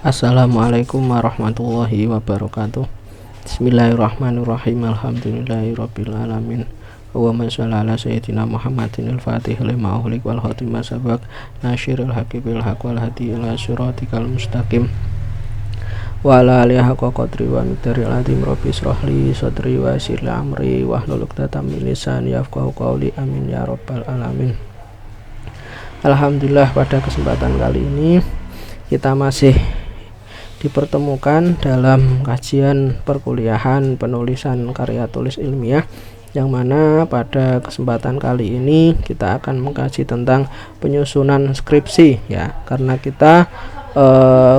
Assalamualaikum warahmatullahi wabarakatuh. Bismillahirrahmanirrahim. Alhamdulillahirabbil alamin. Allahumma shalli ala sayyidina Muhammadin al-fatih lima ughliq wal khatim ma sabaq nasyiril haqqi bil haqq wal hadi ila siratikal mustaqim wa ala alihi haqqa qadri wa miqdaril azim. Rabbi shrah li sadri wa yassir li amri wahlul 'uqdatam min lisani yafqahu qawli. Amin ya rabbal alamin. Alhamdulillah, pada kesempatan kali ini kita masih dipertemukan dalam kajian perkuliahan penulisan karya tulis ilmiah, yang mana pada kesempatan kali ini kita akan mengkaji tentang penyusunan skripsi ya. Karena kita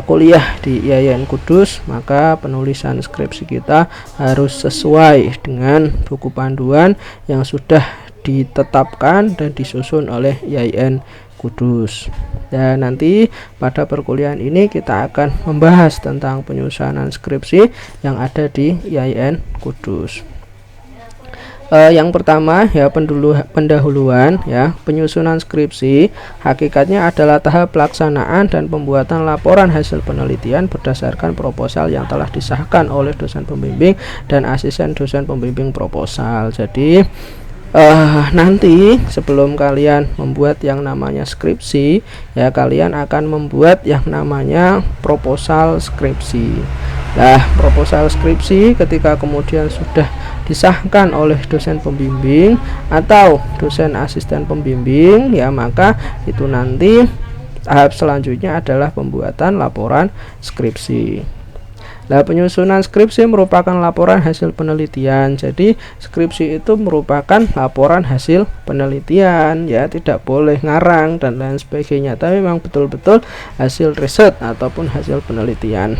kuliah di IAIN Kudus, maka penulisan skripsi kita harus sesuai dengan buku panduan yang sudah ditetapkan dan disusun oleh IAIN Kudus. Dan nanti pada perkuliahan ini kita akan membahas tentang penyusunan skripsi yang ada di IAIN Kudus. Yang pertama ya, pendahuluan ya. Penyusunan skripsi hakikatnya adalah tahap pelaksanaan dan pembuatan laporan hasil penelitian berdasarkan proposal yang telah disahkan oleh dosen pembimbing dan asisten dosen pembimbing proposal. Jadi nanti sebelum kalian membuat yang namanya skripsi ya, kalian akan membuat yang namanya proposal skripsi. Nah, proposal skripsi ketika kemudian sudah disahkan oleh dosen pembimbing atau dosen asisten pembimbing ya, maka itu nanti tahap selanjutnya adalah pembuatan laporan skripsi. Nah, penyusunan skripsi merupakan laporan hasil penelitian. Jadi skripsi itu merupakan laporan hasil penelitian ya, tidak boleh ngarang dan lain sebagainya, tapi memang betul-betul hasil riset ataupun hasil penelitian.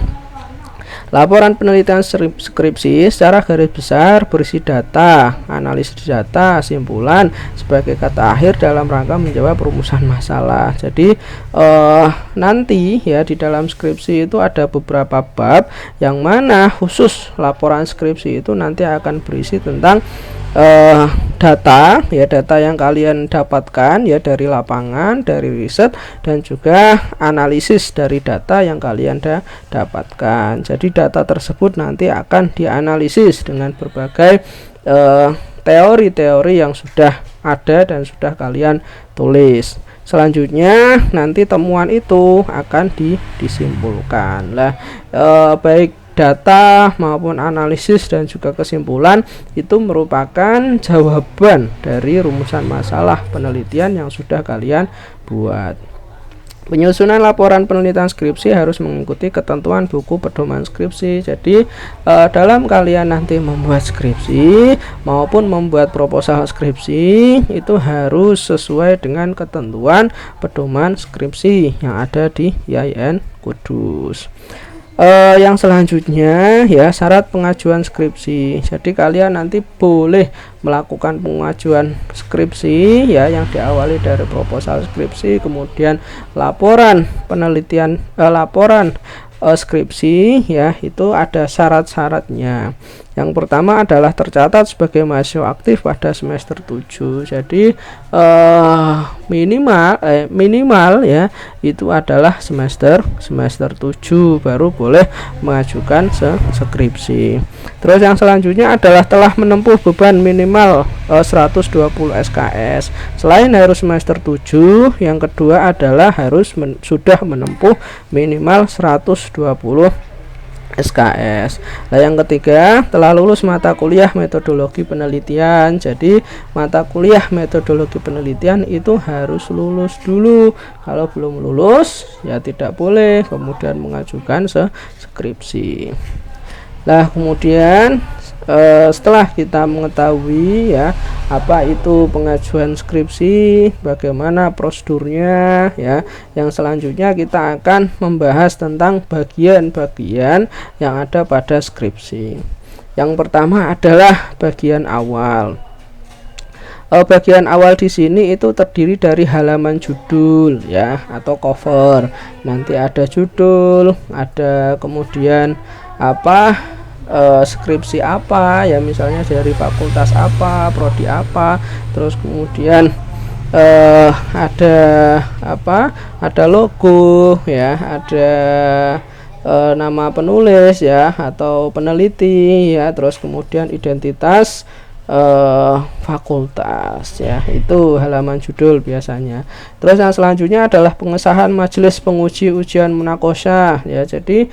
Laporan penelitian skripsi secara garis besar berisi data, analisis data, simpulan sebagai kata akhir dalam rangka menjawab rumusan masalah. Jadi nanti ya di dalam skripsi itu ada beberapa bab yang mana khusus laporan skripsi itu nanti akan berisi tentang data ya, data yang kalian dapatkan ya dari lapangan, dari riset, dan juga analisis dari data yang kalian dapatkan. Jadi data tersebut nanti akan dianalisis dengan berbagai teori-teori yang sudah ada dan sudah kalian tulis. Selanjutnya nanti temuan itu akan disimpulkan. Lah, baik data maupun analisis dan juga kesimpulan itu merupakan jawaban dari rumusan masalah penelitian yang sudah kalian buat. Penyusunan laporan penelitian skripsi harus mengikuti ketentuan buku pedoman skripsi. Jadi dalam kalian nanti membuat skripsi maupun membuat proposal skripsi itu harus sesuai dengan ketentuan pedoman skripsi yang ada di IAIN Kudus. Yang selanjutnya ya, syarat pengajuan skripsi. Jadi kalian nanti boleh melakukan pengajuan skripsi ya, yang diawali dari proposal skripsi, kemudian laporan penelitian, laporan skripsi ya, itu ada syarat-syaratnya. Yang pertama adalah tercatat sebagai mahasiswa aktif pada semester 7. Jadi minimal ya itu adalah semester 7 baru boleh mengajukan skripsi. Terus yang selanjutnya adalah telah menempuh beban minimal 120 SKS. Selain harus semester 7, yang kedua adalah harus sudah menempuh minimal 120 SKS. Nah, yang ketiga telah lulus mata kuliah metodologi penelitian. Jadi mata kuliah metodologi penelitian itu harus lulus dulu. Kalau belum lulus ya tidak boleh kemudian mengajukan skripsi. Nah, kemudian setelah kita mengetahui ya apa itu pengajuan skripsi, bagaimana prosedurnya ya, yang selanjutnya kita akan membahas tentang bagian-bagian yang ada pada skripsi. Yang pertama adalah bagian awal. Bagian awal di sini itu terdiri dari halaman judul ya atau cover. Nanti ada judul, ada kemudian skripsi apa ya, misalnya dari fakultas apa, prodi apa, terus kemudian ada logo ya, ada nama penulis ya atau peneliti ya, terus kemudian identitas fakultas ya, itu halaman judul biasanya. Terus yang selanjutnya adalah pengesahan majelis penguji ujian munakosyah ya. Jadi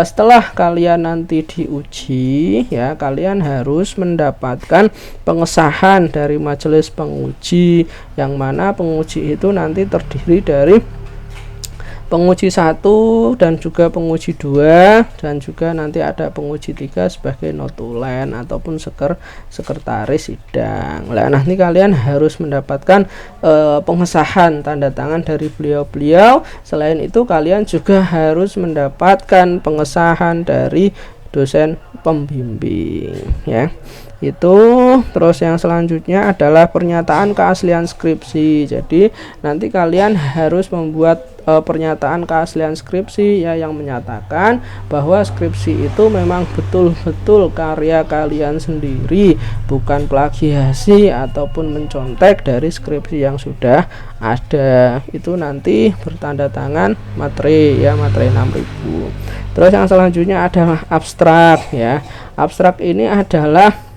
setelah kalian nanti diuji ya, kalian harus mendapatkan pengesahan dari majelis penguji, yang mana penguji itu nanti terdiri dari penguji 1 dan juga penguji 2, dan juga nanti ada penguji 3 sebagai notulen ataupun sekretaris sidang. Nah, nanti kalian harus mendapatkan pengesahan tanda tangan dari beliau-beliau. Selain itu kalian juga harus mendapatkan pengesahan dari dosen pembimbing ya. Itu terus yang selanjutnya adalah pernyataan keaslian skripsi. Jadi nanti kalian harus membuat pernyataan keaslian skripsi ya, yang menyatakan bahwa skripsi itu memang betul-betul karya kalian sendiri, bukan plagiasi ataupun mencontek dari skripsi yang sudah ada. Itu nanti bertanda tangan materai ya, materai 6000. Terus yang selanjutnya adalah abstrak ya. Abstrak ini adalah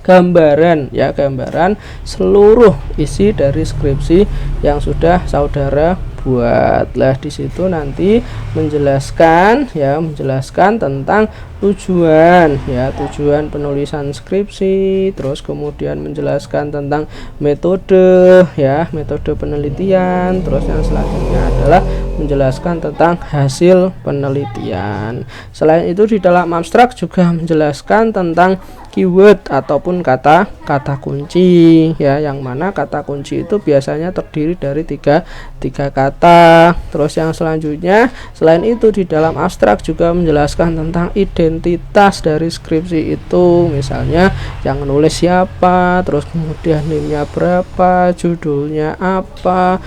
gambaran ya, gambaran seluruh isi dari skripsi yang sudah saudara buatlah. Di situ nanti menjelaskan ya, menjelaskan tentang tujuan ya, tujuan penulisan skripsi, terus kemudian menjelaskan tentang metode ya, metode penelitian, terus yang selanjutnya adalah menjelaskan tentang hasil penelitian. Selain itu di dalam abstrak juga menjelaskan tentang keyword ataupun kata kunci ya, yang mana kata kunci itu biasanya terdiri dari tiga kata. Terus yang selanjutnya selain itu di dalam abstrak juga menjelaskan tentang identitas dari skripsi itu, misalnya yang nulis siapa, terus kemudian NIM-nya berapa, judulnya apa,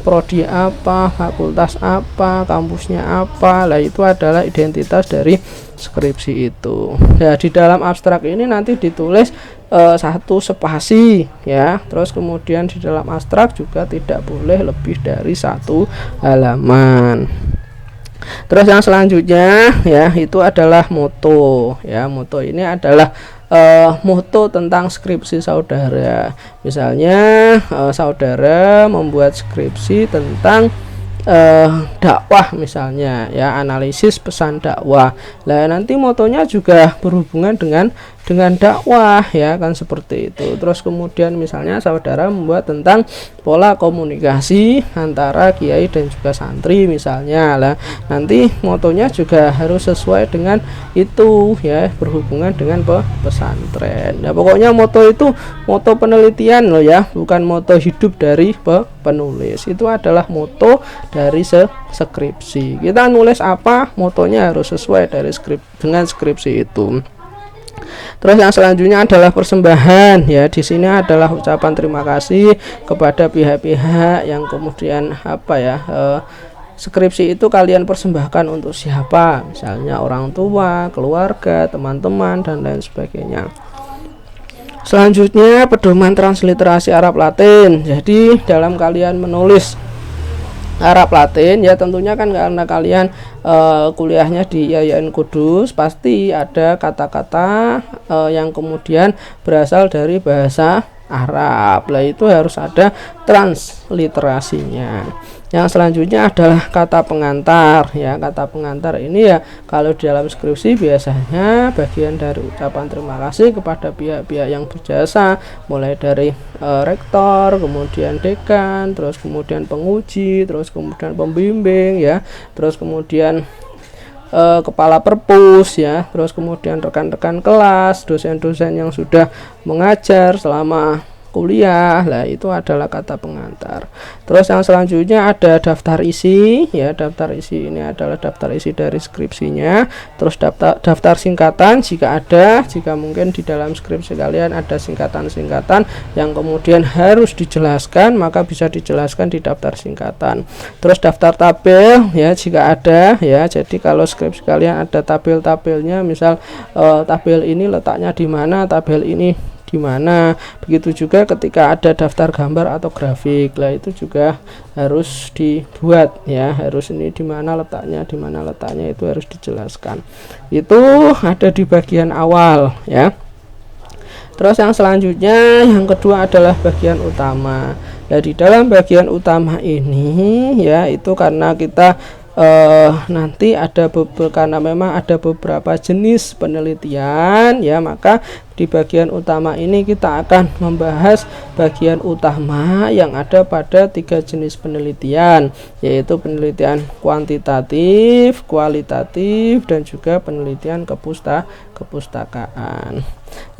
prodi apa, fakultas apa, kampusnya apa. Lah itu adalah identitas dari skripsi itu. Ya, di dalam abstrak ini nanti ditulis satu spasi ya. Terus kemudian di dalam abstrak juga tidak boleh lebih dari 1 halaman. Terus yang selanjutnya ya, itu adalah moto ya. Moto ini adalah moto tentang skripsi saudara. Misalnya saudara membuat skripsi tentang dakwah misalnya ya, analisis pesan dakwah. Lah nanti motonya juga berhubungan dengan dakwah ya kan, seperti itu. Terus kemudian misalnya saudara membuat tentang pola komunikasi antara kiai dan juga santri misalnya. Lah nanti motonya juga harus sesuai dengan itu ya, berhubungan dengan pesantren. Nah pokoknya moto itu moto penelitian loh ya, bukan moto hidup dari penulis. Itu adalah moto dari skripsi. Kita nulis apa, motonya harus sesuai dari dengan skripsi itu. Terus yang selanjutnya adalah persembahan ya. Di sini adalah ucapan terima kasih kepada pihak-pihak yang kemudian skripsi itu kalian persembahkan untuk siapa, misalnya orang tua, keluarga, teman-teman dan lain sebagainya. Selanjutnya pedoman transliterasi Arab Latin. Jadi dalam kalian menulis Arab Latin ya, tentunya kan karena kalian kuliahnya di IAIN Kudus, pasti ada kata-kata yang kemudian berasal dari bahasa Arab. Lah itu harus ada transliterasinya. Yang selanjutnya adalah kata pengantar ya. Kata pengantar ini ya, kalau di dalam skripsi biasanya bagian dari ucapan terima kasih kepada pihak-pihak yang berjasa, mulai dari rektor, kemudian dekan, terus kemudian penguji, terus kemudian pembimbing ya, terus kemudian kepala perpus ya, terus kemudian rekan-rekan kelas, dosen-dosen yang sudah mengajar selama kuliah. Lah itu adalah kata pengantar. Terus yang selanjutnya ada daftar isi ya. Daftar isi ini adalah daftar isi dari skripsinya. Terus daftar singkatan jika ada, jika mungkin di dalam skripsi kalian ada singkatan-singkatan yang kemudian harus dijelaskan, maka bisa dijelaskan di daftar singkatan. Terus daftar tabel ya jika ada ya. Jadi kalau skripsi kalian ada tabel-tabelnya, misal tabel ini letaknya di mana, tabel ini di mana. Begitu juga ketika ada daftar gambar atau grafik, lah itu juga harus dibuat ya, harus ini di mana letaknya itu harus dijelaskan. Itu ada di bagian awal ya. Terus yang selanjutnya, yang kedua adalah bagian utama. Nah, di dalam bagian utama ini ya, itu karena kita nanti ada karena memang ada beberapa jenis penelitian ya, maka di bagian utama ini kita akan membahas bagian utama yang ada pada 3 jenis penelitian, yaitu penelitian kuantitatif, kualitatif, dan juga penelitian kepustakaan.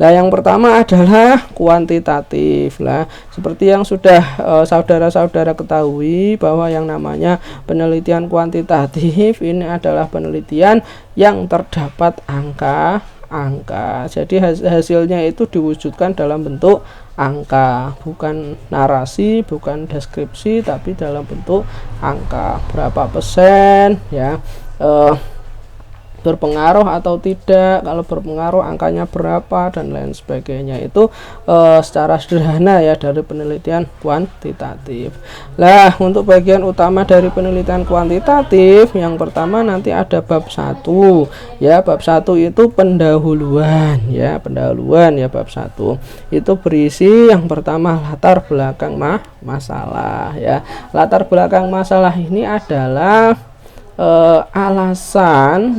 Nah, yang pertama adalah kuantitatif. Lah, seperti yang sudah saudara-saudara ketahui bahwa yang namanya penelitian kuantitatif ini adalah penelitian yang terdapat angka. Jadi hasilnya itu diwujudkan dalam bentuk angka, bukan narasi, bukan deskripsi, tapi dalam bentuk angka. Berapa persen ya berpengaruh atau tidak, kalau berpengaruh angkanya berapa, dan lain sebagainya. Itu secara sederhana ya dari penelitian kuantitatif. Lah, untuk bagian utama dari penelitian kuantitatif, yang pertama nanti ada bab 1 ya. Bab 1 itu pendahuluan ya, bab 1 itu berisi yang pertama latar belakang masalah ya. Latar belakang masalah ini adalah alasan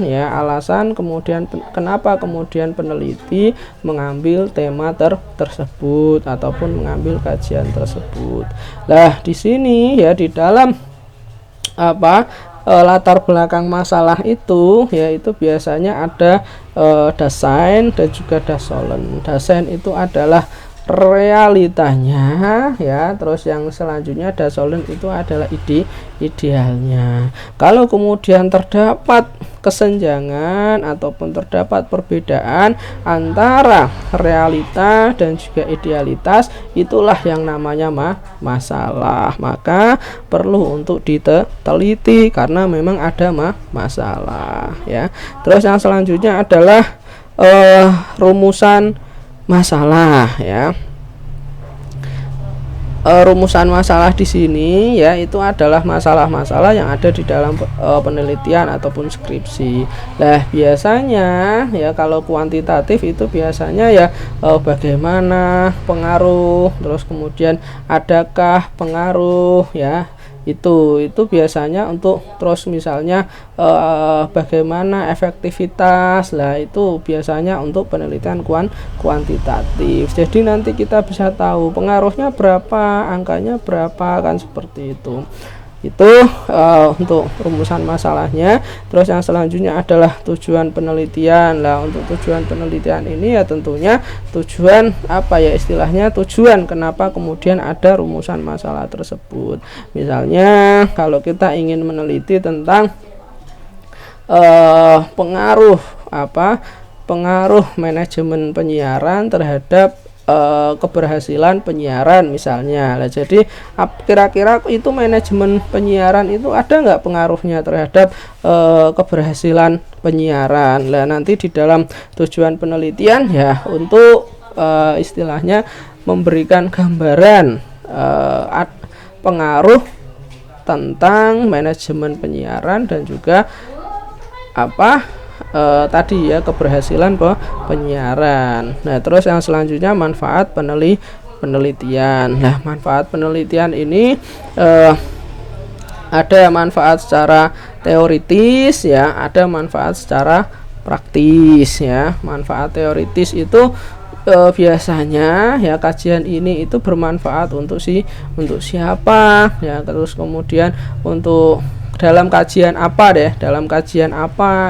kemudian kenapa kemudian peneliti mengambil tema tersebut ataupun mengambil kajian tersebut. Lah, di sini ya, di dalam latar belakang masalah itu yaitu biasanya ada dasein dan juga dasolen. Dasein itu adalah realitanya ya, terus yang selanjutnya dasolen itu adalah idealnya. Kalau kemudian terdapat kesenjangan ataupun terdapat perbedaan antara realita dan juga idealitas, itulah yang namanya masalah. Maka perlu untuk diteliti karena memang ada masalah ya. Terus yang selanjutnya adalah rumusan masalah ya. Rumusan masalah di sini ya, itu adalah masalah-masalah yang ada di dalam penelitian ataupun skripsi. Nah, biasanya ya kalau kuantitatif itu biasanya ya bagaimana pengaruh, terus kemudian adakah pengaruh ya. Itu biasanya untuk terus misalnya bagaimana efektivitas. Lah, itu biasanya untuk penelitian kuantitatif. Jadi nanti kita bisa tahu pengaruhnya berapa, angkanya berapa, kan seperti itu. Itu untuk rumusan masalahnya. Terus yang selanjutnya adalah tujuan penelitian. Lah, untuk tujuan penelitian ini ya tentunya tujuan istilahnya tujuan kenapa kemudian ada rumusan masalah tersebut. Misalnya kalau kita ingin meneliti tentang pengaruh manajemen penyiaran terhadap keberhasilan penyiaran misalnya. Nah, jadi kira-kira itu manajemen penyiaran itu ada nggak pengaruhnya terhadap keberhasilan penyiaran. Nah, nanti di dalam tujuan penelitian ya untuk istilahnya memberikan gambaran pengaruh tentang manajemen penyiaran dan juga tadi ya keberhasilan penyiaran. Nah, terus yang selanjutnya manfaat penelitian. Nah, manfaat penelitian ini ada manfaat secara teoritis ya, ada manfaat secara praktis ya. Manfaat teoritis itu biasanya ya kajian ini itu bermanfaat untuk siapa ya, terus kemudian untuk dalam kajian apa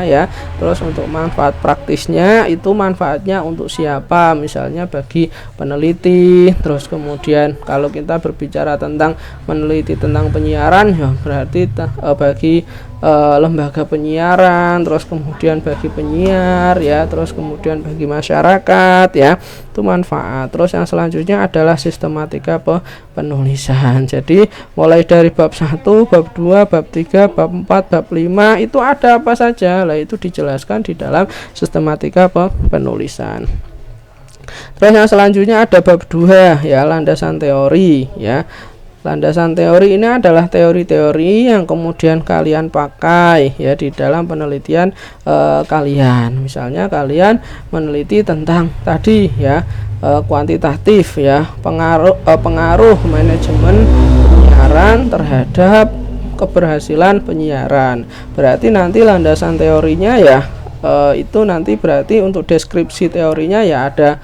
ya, terus untuk manfaat praktisnya itu manfaatnya untuk siapa, misalnya bagi peneliti. Terus kemudian kalau kita berbicara tentang meneliti tentang penyiaran ya berarti bagi lembaga penyiaran, terus kemudian bagi penyiar ya, terus kemudian bagi masyarakat ya, itu manfaat. Terus yang selanjutnya adalah sistematika penulisan. Jadi mulai dari bab 1, bab 2, bab 3, bab 4, bab 5 itu ada apa saja. Lah, itu dijelaskan di dalam sistematika penulisan. Terus yang selanjutnya ada bab 2 ya, landasan teori ya. Landasan teori ini adalah teori-teori yang kemudian kalian pakai ya di dalam penelitian kalian. Misalnya kalian meneliti tentang tadi ya kuantitatif ya, pengaruh manajemen penyiaran terhadap keberhasilan penyiaran. Berarti nanti landasan teorinya ya itu nanti berarti untuk deskripsi teorinya ya ada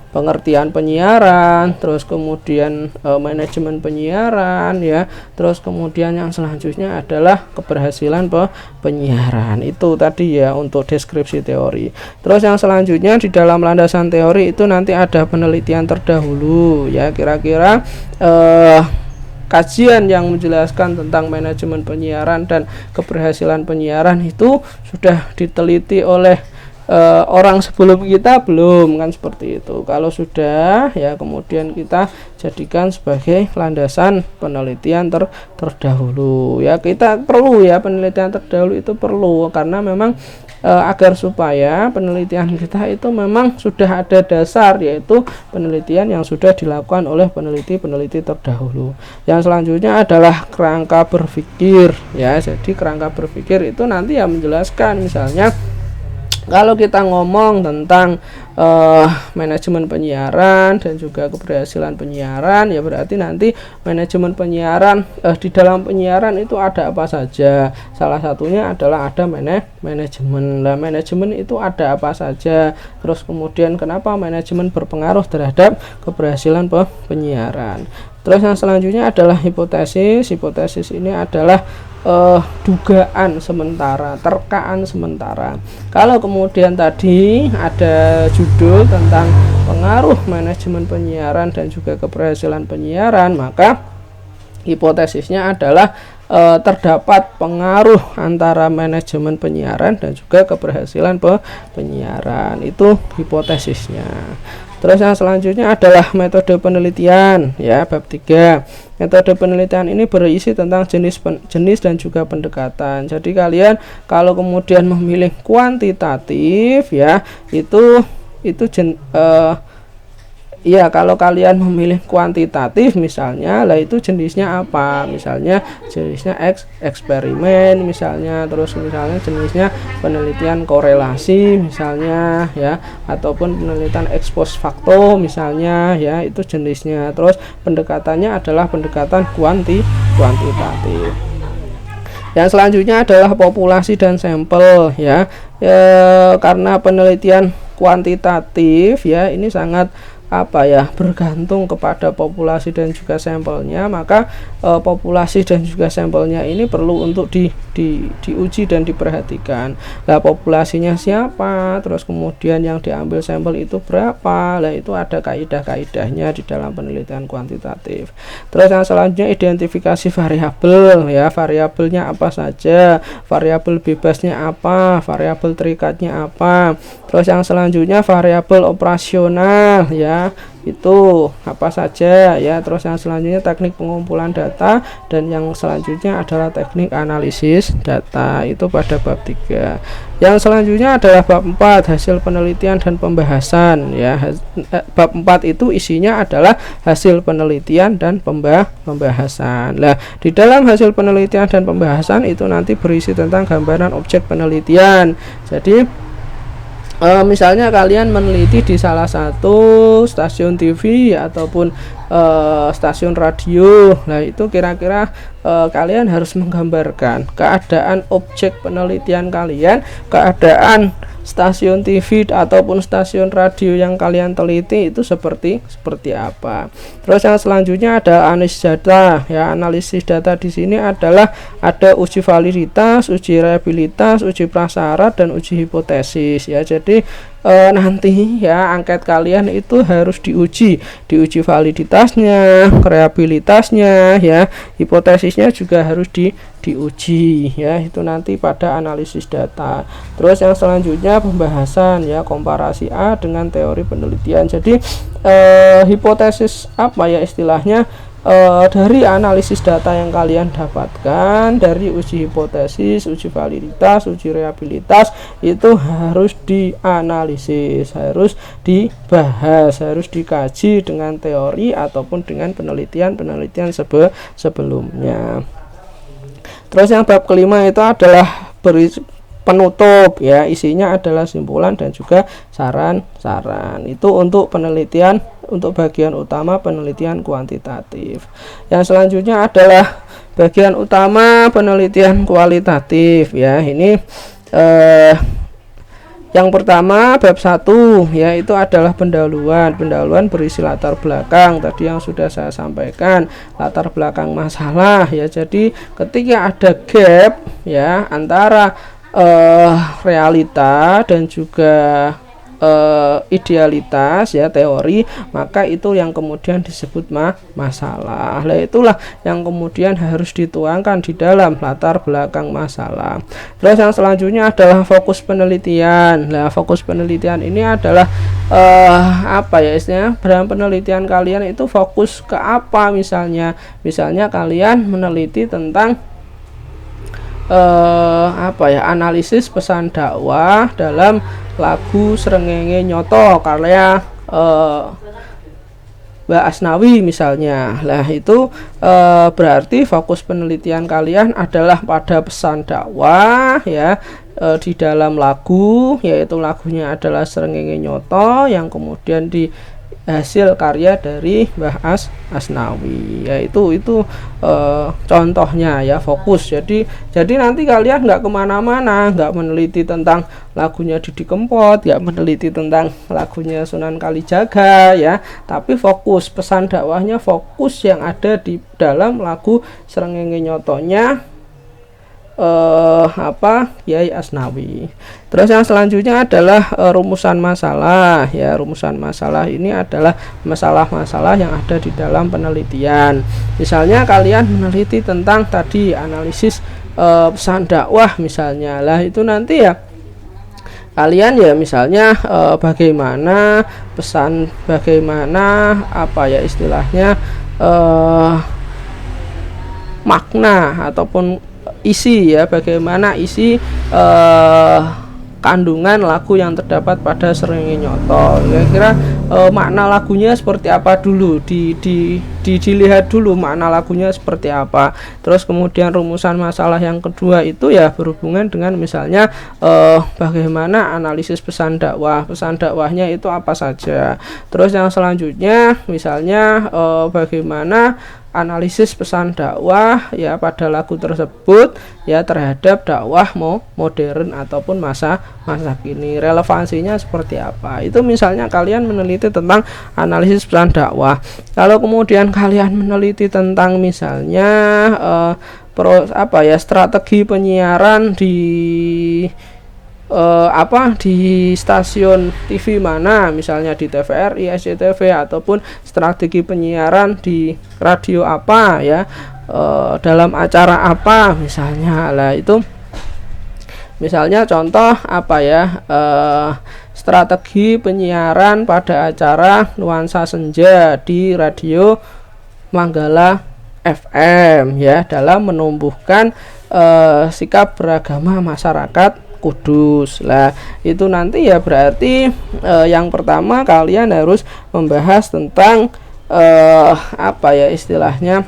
pengertian penyiaran, terus kemudian manajemen penyiaran ya, terus kemudian yang selanjutnya adalah keberhasilan penyiaran. Itu tadi ya untuk deskripsi teori. Terus yang selanjutnya di dalam landasan teori itu nanti ada penelitian terdahulu ya, kira-kira kajian yang menjelaskan tentang manajemen penyiaran dan keberhasilan penyiaran itu sudah diteliti oleh orang sebelum kita belum, kan seperti itu. Kalau sudah ya kemudian kita jadikan sebagai landasan penelitian terdahulu ya. Kita perlu ya, penelitian terdahulu itu perlu karena memang agar supaya penelitian kita itu memang sudah ada dasar, yaitu penelitian yang sudah dilakukan oleh peneliti-peneliti terdahulu. Yang selanjutnya adalah kerangka berpikir ya. Jadi kerangka berpikir itu nanti ya menjelaskan, misalnya kalau kita ngomong tentang manajemen penyiaran dan juga keberhasilan penyiaran ya, berarti nanti manajemen penyiaran di dalam penyiaran itu ada apa saja. Salah satunya adalah ada manajemen. Nah, manajemen itu ada apa saja. Terus kemudian kenapa manajemen berpengaruh terhadap keberhasilan penyiaran. Terus yang selanjutnya adalah hipotesis. Hipotesis ini adalah dugaan sementara, terkaan sementara. Kalau kemudian tadi ada judul tentang pengaruh manajemen penyiaran dan juga keberhasilan penyiaran, maka hipotesisnya adalah terdapat pengaruh antara manajemen penyiaran dan juga keberhasilan penyiaran. Itu hipotesisnya. Terus yang selanjutnya adalah metode penelitian ya, bab 3. Metode penelitian ini berisi tentang jenis dan juga pendekatan. Jadi kalian kalau kemudian memilih kuantitatif ya, iya, kalau kalian memilih kuantitatif misalnya, lah itu jenisnya apa? Misalnya jenisnya eksperimen misalnya, terus misalnya jenisnya penelitian korelasi misalnya ya, ataupun penelitian ex post facto misalnya ya, itu jenisnya. Terus pendekatannya adalah pendekatan kuantitatif. Yang selanjutnya adalah populasi dan sampel ya, karena penelitian kuantitatif ya ini sangat bergantung kepada populasi dan juga sampelnya, maka populasi dan juga sampelnya ini perlu untuk diuji dan diperhatikan. Lah populasinya siapa, terus kemudian yang diambil sampel itu berapa, lah itu ada kaidah-kaidahnya di dalam penelitian kuantitatif. Terus yang selanjutnya identifikasi variabel ya, variabelnya apa saja, variabel bebasnya apa, variabel terikatnya apa. Terus yang selanjutnya variabel operasional ya, itu apa saja ya. Terus yang selanjutnya teknik pengumpulan data, dan yang selanjutnya adalah teknik analisis data, itu pada bab 3. Yang selanjutnya adalah bab 4, hasil penelitian dan pembahasan ya. Bab 4 itu isinya adalah hasil penelitian dan pembahasan. Nah, di dalam hasil penelitian dan pembahasan itu nanti berisi tentang gambaran objek penelitian. Jadi misalnya kalian meneliti di salah satu stasiun TV ya, ataupun stasiun radio. Nah, itu kira-kira kalian harus menggambarkan keadaan objek penelitian kalian, keadaan stasiun TV ataupun stasiun radio yang kalian teliti itu seperti apa. Terus yang selanjutnya ada analisis data ya. Analisis data di sini adalah ada uji validitas, uji reliabilitas, uji prasyarat, dan uji hipotesis ya. Jadi nanti ya angket kalian itu harus diuji validitasnya, reliabilitasnya ya, hipotesisnya juga harus diuji ya, itu nanti pada analisis data. Terus yang selanjutnya pembahasan ya, komparasi A dengan teori penelitian. Jadi hipotesis apa ya istilahnya, dari analisis data yang kalian dapatkan, dari uji hipotesis, uji validitas, uji reliabilitas, itu harus dianalisis, harus dibahas, harus dikaji dengan teori ataupun dengan penelitian sebelumnya. Terus yang bab kelima itu adalah penutup, ya, isinya adalah simpulan dan juga saran-saran. Itu untuk penelitian, untuk bagian utama penelitian kuantitatif. Yang selanjutnya adalah bagian utama penelitian kualitatif, ya. Ini yang pertama bab 1, yaitu adalah pendahuluan. Pendahuluan berisi latar belakang tadi yang sudah saya sampaikan, latar belakang masalah, ya. Jadi ketika ada gap, ya, antara realita dan juga idealitas, ya, teori, maka itu yang kemudian disebut masalah. Nah, itulah yang kemudian harus dituangkan di dalam latar belakang masalah. Terus yang selanjutnya adalah fokus penelitian. Nah, fokus penelitian ini adalah apa ya istilahnya, dalam penelitian kalian itu fokus ke apa. Misalnya kalian meneliti tentang analisis pesan dakwah dalam lagu Srengenge Nyoto karya Mbak Asnawi misalnya. Nah, itu berarti fokus penelitian kalian adalah pada pesan dakwah, ya, di dalam lagu, yaitu lagunya adalah Srengenge Nyoto yang kemudian di hasil karya dari Mbah Asnawi, yaitu contohnya, ya, fokus. Jadi nanti kalian nggak kemana-mana, nggak meneliti tentang lagunya Didi Kempot, nggak meneliti tentang lagunya Sunan Kalijaga, ya, tapi fokus pesan dakwahnya, fokus yang ada di dalam lagu Srengenge Nyotonya Kiai Asnawi. Terus yang selanjutnya adalah rumusan masalah, ya. Rumusan masalah ini adalah masalah-masalah yang ada di dalam penelitian. Misalnya kalian meneliti tentang tadi analisis pesan dakwah misalnya. Lah, itu nanti, ya, kalian, ya, misalnya bagaimana istilahnya makna ataupun isi, ya, bagaimana isi kandungan lagu yang terdapat pada Srengenge Nyoto. Kira-kira makna lagunya seperti apa dulu, dilihat dulu makna lagunya seperti apa. Terus kemudian rumusan masalah yang kedua itu, ya, berhubungan dengan misalnya bagaimana analisis pesan dakwahnya itu apa saja. Terus yang selanjutnya misalnya bagaimana analisis pesan dakwah, ya, pada lagu tersebut, ya, terhadap dakwah modern ataupun masa kini, relevansinya seperti apa. Itu misalnya kalian meneliti tentang analisis pesan dakwah. Kalau kemudian kalian meneliti tentang misalnya strategi penyiaran di di stasiun TV mana, misalnya di TVRI, SCTV, ataupun strategi penyiaran di radio apa, ya, dalam acara apa misalnya. Lah, itu misalnya contoh strategi penyiaran pada acara Nuansa Senja di radio Manggala FM, ya, dalam menumbuhkan sikap beragama masyarakat Kudus. Lah, itu nanti, ya, berarti yang pertama kalian harus membahas tentang istilahnya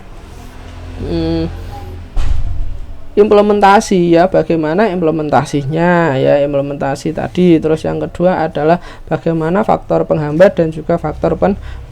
implementasi, ya, bagaimana implementasinya, ya, implementasi tadi. Terus yang kedua adalah bagaimana faktor penghambat dan juga faktor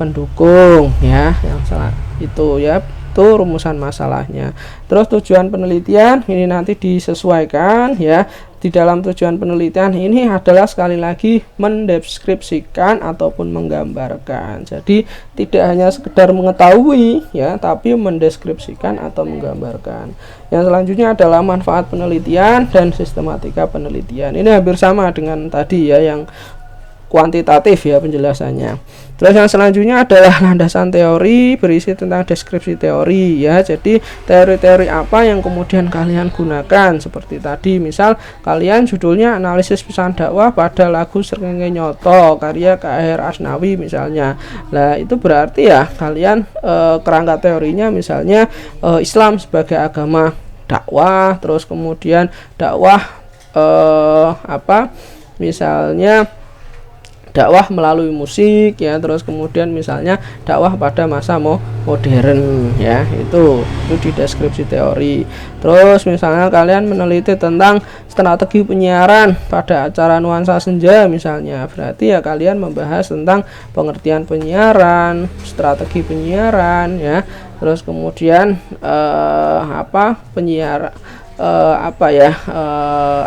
pendukung, ya, yang salah itu, ya, itu rumusan masalahnya. Terus tujuan penelitian ini nanti disesuaikan, ya. Di dalam tujuan penelitian ini adalah sekali lagi mendeskripsikan ataupun menggambarkan. Jadi tidak hanya sekedar mengetahui, ya, tapi mendeskripsikan atau menggambarkan. Yang selanjutnya adalah manfaat penelitian dan sistematika penelitian. Ini hampir sama dengan tadi, ya, yang kuantitatif ya penjelasannya. Terus yang selanjutnya adalah landasan teori, berisi tentang deskripsi teori ya. Jadi teori-teori apa yang kemudian kalian gunakan seperti tadi, misal kalian judulnya analisis pesan dakwah pada lagu Srengenge Nyoto karya K.R. Asnawi misalnya. Nah, itu berarti ya kalian kerangka teorinya misalnya Islam sebagai agama dakwah, terus kemudian dakwah misalnya dakwah melalui musik ya, terus kemudian misalnya dakwah pada masa modern ya, itu di deskripsi teori. Terus misalnya kalian meneliti tentang strategi penyiaran pada acara Nuansa Senja misalnya, berarti ya kalian membahas tentang pengertian penyiaran, strategi penyiaran ya, terus kemudian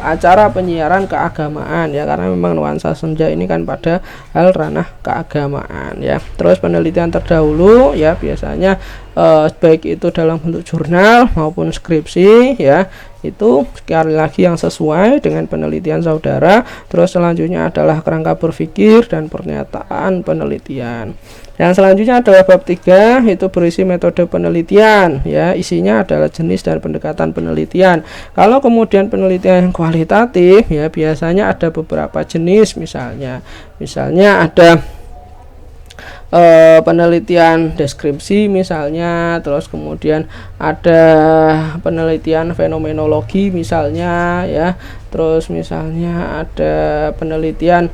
acara penyiaran keagamaan ya, karena memang Nuansa Senja ini kan pada hal ranah keagamaan ya. Terus penelitian terdahulu ya biasanya baik itu dalam bentuk jurnal maupun skripsi ya, itu sekali lagi yang sesuai dengan penelitian saudara. Terus selanjutnya adalah kerangka berpikir dan pernyataan penelitian. Yang selanjutnya adalah bab 3, itu berisi metode penelitian ya, isinya adalah jenis dan pendekatan penelitian. Kalau kemudian penelitian yang kualitatif ya biasanya ada beberapa jenis, misalnya ada penelitian deskripsi misalnya, terus kemudian ada penelitian fenomenologi misalnya ya, terus misalnya ada penelitian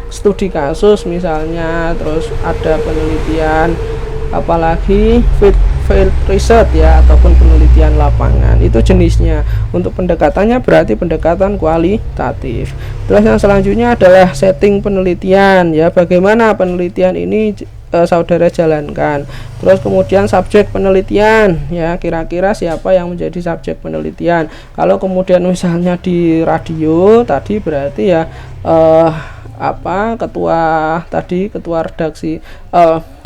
studi kasus misalnya, terus ada penelitian apalagi field research ya, ataupun penelitian lapangan. Itu jenisnya. Untuk pendekatannya berarti pendekatan kualitatif. Terus yang selanjutnya adalah setting penelitian ya, bagaimana penelitian ini saudara jalankan. Terus kemudian subjek penelitian ya, kira-kira siapa yang menjadi subjek penelitian. Kalau kemudian misalnya di radio tadi berarti ya ketua redaksi,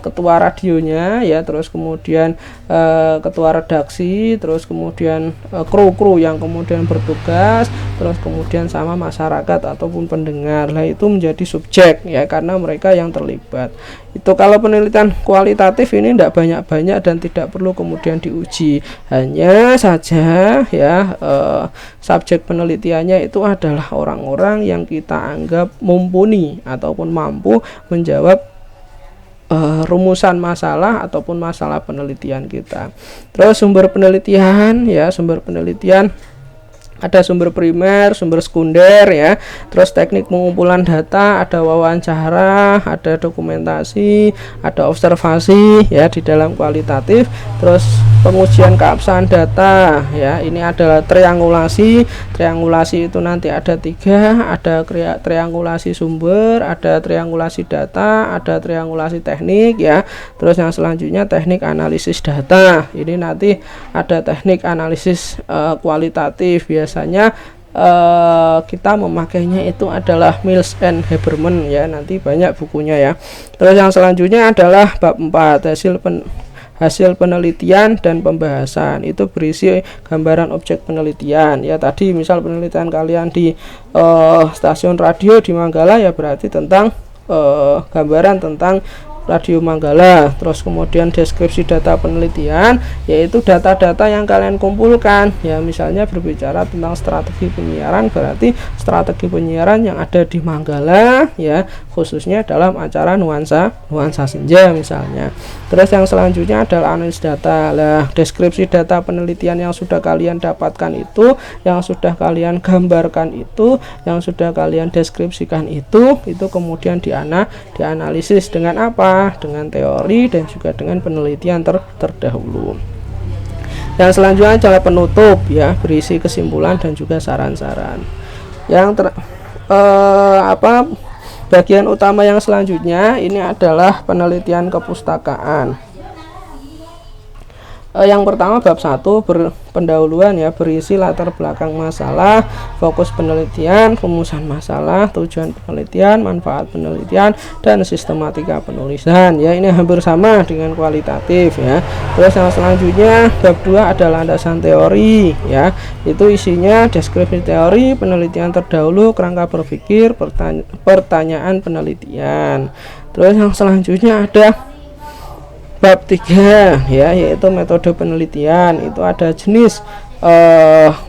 ketua radionya ya, terus kemudian ketua redaksi, terus kemudian kru yang kemudian bertugas, terus kemudian sama masyarakat ataupun pendengar. Lah itu menjadi subjek ya, karena mereka yang terlibat. Itu kalau penelitian kualitatif ini tidak banyak-banyak dan tidak perlu kemudian diuji, hanya saja ya subjek penelitiannya itu adalah orang-orang yang kita anggap mumpuni ataupun mampu menjawab rumusan masalah ataupun masalah penelitian kita. Terus sumber penelitian ya, sumber penelitian ada sumber primer, sumber sekunder ya, terus teknik pengumpulan data, ada wawancara, ada dokumentasi, ada observasi ya di dalam kualitatif. Terus pengujian keabsahan data ya, ini adalah triangulasi itu nanti ada 3, ada triangulasi sumber, ada triangulasi data, ada triangulasi teknik ya. Terus yang selanjutnya teknik analisis data, ini nanti ada teknik analisis kualitatif. Biasanya kita memakainya itu adalah Mills and Haberman ya, nanti banyak bukunya ya. Terus yang selanjutnya adalah bab 4, hasil penelitian dan pembahasan, itu berisi gambaran objek penelitian ya. Tadi misal penelitian kalian di stasiun radio di Manggala ya, berarti tentang gambaran tentang Radio Manggala. Terus kemudian deskripsi data penelitian, yaitu data-data yang kalian kumpulkan ya, misalnya berbicara tentang strategi penyiaran, berarti strategi penyiaran yang ada di Manggala ya, khususnya dalam acara Nuansa Senja misalnya. Terus yang selanjutnya adalah analisis data. Lah, deskripsi data penelitian yang sudah kalian dapatkan itu, yang sudah kalian gambarkan itu, yang sudah kalian deskripsikan itu kemudian dianalisis dengan apa? Dengan teori dan juga dengan penelitian terdahulu. Yang selanjutnya adalah penutup ya, berisi kesimpulan dan juga saran-saran. Yang bagian utama yang selanjutnya ini adalah penelitian kepustakaan. Yang pertama bab 1 pendahuluan ya, berisi latar belakang masalah, fokus penelitian, rumusan masalah, tujuan penelitian, manfaat penelitian, dan sistematika penulisan ya. Ini hampir sama dengan kualitatif ya. Terus yang selanjutnya bab 2 ada landasan teori ya. Itu isinya deskripsi teori, penelitian terdahulu, kerangka berpikir, pertanyaan penelitian. Terus yang selanjutnya ada bab 3 ya, yaitu metode penelitian. Itu ada jenis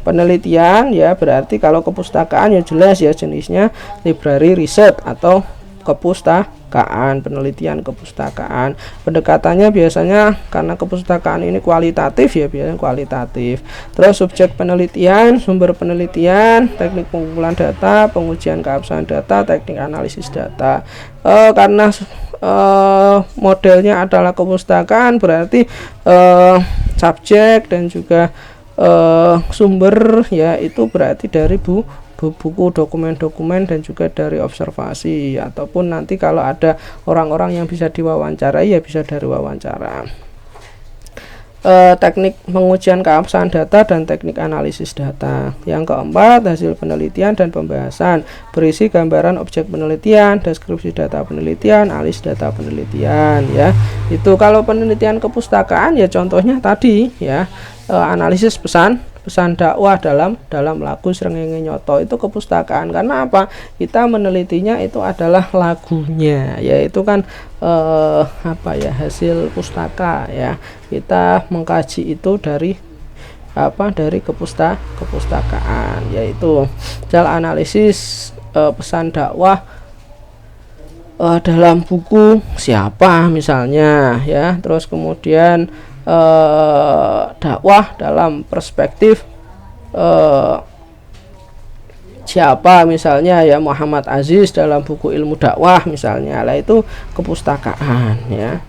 penelitian ya, berarti kalau kepustakaan ya jelas ya jenisnya library research atau kepustakaan, penelitian kepustakaan. Pendekatannya biasanya karena kepustakaan ini kualitatif ya, biasanya kualitatif. Terus subjek penelitian, sumber penelitian, teknik pengumpulan data, pengujian keabsahan data, teknik analisis data. Karena modelnya adalah kepustakaan, berarti subjek dan juga sumber ya itu berarti dari buku, dokumen-dokumen, dan juga dari observasi, ataupun nanti kalau ada orang-orang yang bisa diwawancarai ya bisa dari wawancara. Teknik pengujian keabsahan data dan teknik analisis data. Yang keempat, hasil penelitian dan pembahasan, berisi gambaran objek penelitian, deskripsi data penelitian, analis data penelitian ya. Itu kalau penelitian kepustakaan ya contohnya tadi ya, analisis pesan dakwah dalam lagu Srengenge Nyoto, itu kepustakaan. Karena apa? Kita menelitinya itu adalah lagunya, yaitu kan hasil pustaka ya. Kita mengkaji itu dari kepustakaan, yaitu dalam analisis pesan dakwah dalam buku siapa misalnya ya. Terus kemudian dakwah dalam perspektif siapa misalnya ya, Muhammad Aziz dalam buku ilmu dakwah misalnya lah, itu kepustakaan ya.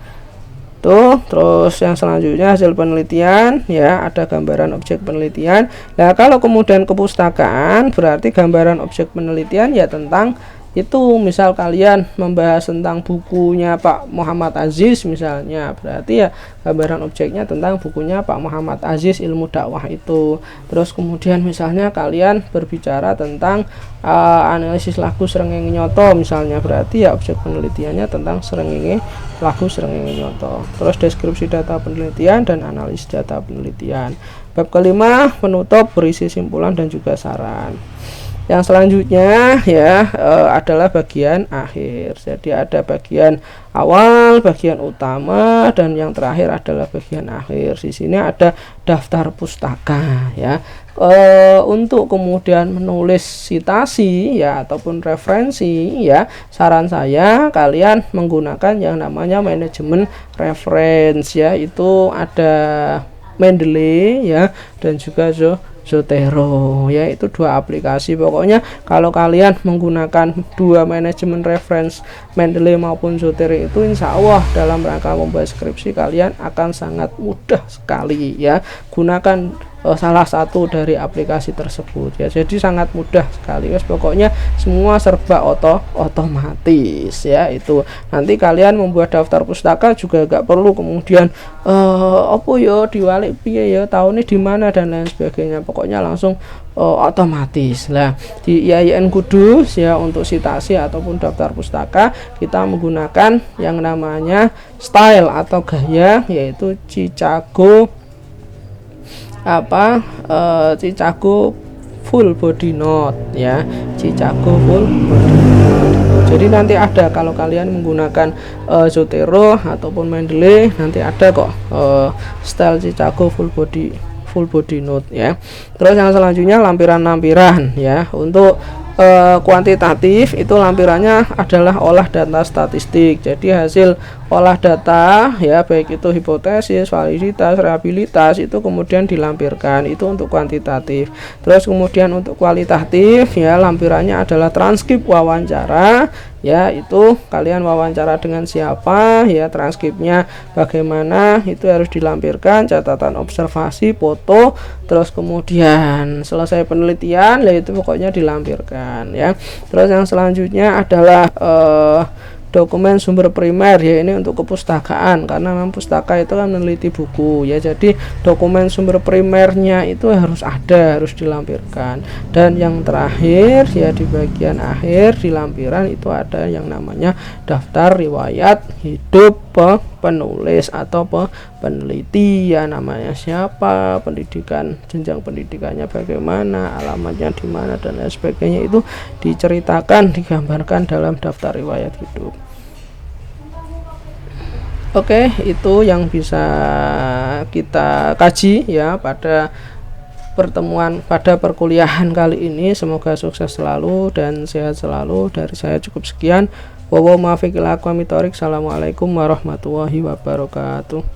Terus yang selanjutnya hasil penelitian ya, ada gambaran objek penelitian. Nah kalau kemudian kepustakaan berarti gambaran objek penelitian ya tentang itu, misal kalian membahas tentang bukunya Pak Muhammad Aziz misalnya, berarti ya gambaran objeknya tentang bukunya Pak Muhammad Aziz ilmu dakwah itu. Terus kemudian misalnya kalian berbicara tentang analisis lagu Srengenge Nyoto misalnya, berarti ya objek penelitiannya tentang lagu Srengenge Nyoto. Terus deskripsi data penelitian dan analis data penelitian. Bab kelima penutup, berisi simpulan dan juga saran. Yang selanjutnya ya adalah bagian akhir. Jadi ada bagian awal, bagian utama, dan yang terakhir adalah bagian akhir. Di sini ada daftar pustaka ya. Untuk kemudian menulis citasi ya ataupun referensi ya, saran saya kalian menggunakan yang namanya manajemen reference ya. Itu ada Mendeley ya dan juga Zotero ya, itu dua aplikasi. Pokoknya kalau kalian menggunakan dua manajemen reference, Mendeley maupun Zotero, itu insya Allah dalam rangka membuat skripsi kalian akan sangat mudah sekali ya. Gunakan salah satu dari aplikasi tersebut ya, jadi sangat mudah sekali. Pokoknya semua serba otomatis ya. Itu nanti kalian membuat daftar pustaka juga gak perlu kemudian diwalik piye ya, tahunnya di mana dan lain sebagainya. Pokoknya langsung otomatis lah. Di IAIN Kudus ya, untuk citasi ataupun daftar pustaka kita menggunakan yang namanya style atau gaya, yaitu Chicago full body note ya, Chicago full body note. Jadi nanti ada, kalau kalian menggunakan Zotero ataupun Mendeley, nanti ada kok style Chicago full body note ya. Terus yang selanjutnya lampiran ya. Untuk kuantitatif itu lampirannya adalah olah data statistik. Jadi hasil olah data ya, baik itu hipotesis, validitas, reliabilitas, itu kemudian dilampirkan. Itu untuk kuantitatif. Terus kemudian untuk kualitatif ya, lampirannya adalah transkrip wawancara ya. Itu kalian wawancara dengan siapa ya, transkripnya bagaimana, itu harus dilampirkan, catatan observasi, foto. Terus kemudian selesai penelitian, yaitu pokoknya dilampirkan ya. Terus yang selanjutnya adalah dokumen sumber primer, ya ini untuk kepustakaan karena memang pustaka itu kan meneliti buku ya. Jadi dokumen sumber primernya itu harus ada, harus dilampirkan. Dan yang terakhir ya di bagian akhir di lampiran itu ada yang namanya daftar riwayat hidup penulis atau peneliti, ya namanya siapa, pendidikan, jenjang pendidikannya bagaimana, alamatnya di mana dan lain sebagainya, itu diceritakan, digambarkan dalam daftar riwayat hidup. Oke, itu yang bisa kita kaji ya pada perkuliahan kali ini. Semoga sukses selalu dan sehat selalu. Dari saya cukup sekian. Assalamualaikum warahmatullahi wabarakatuh.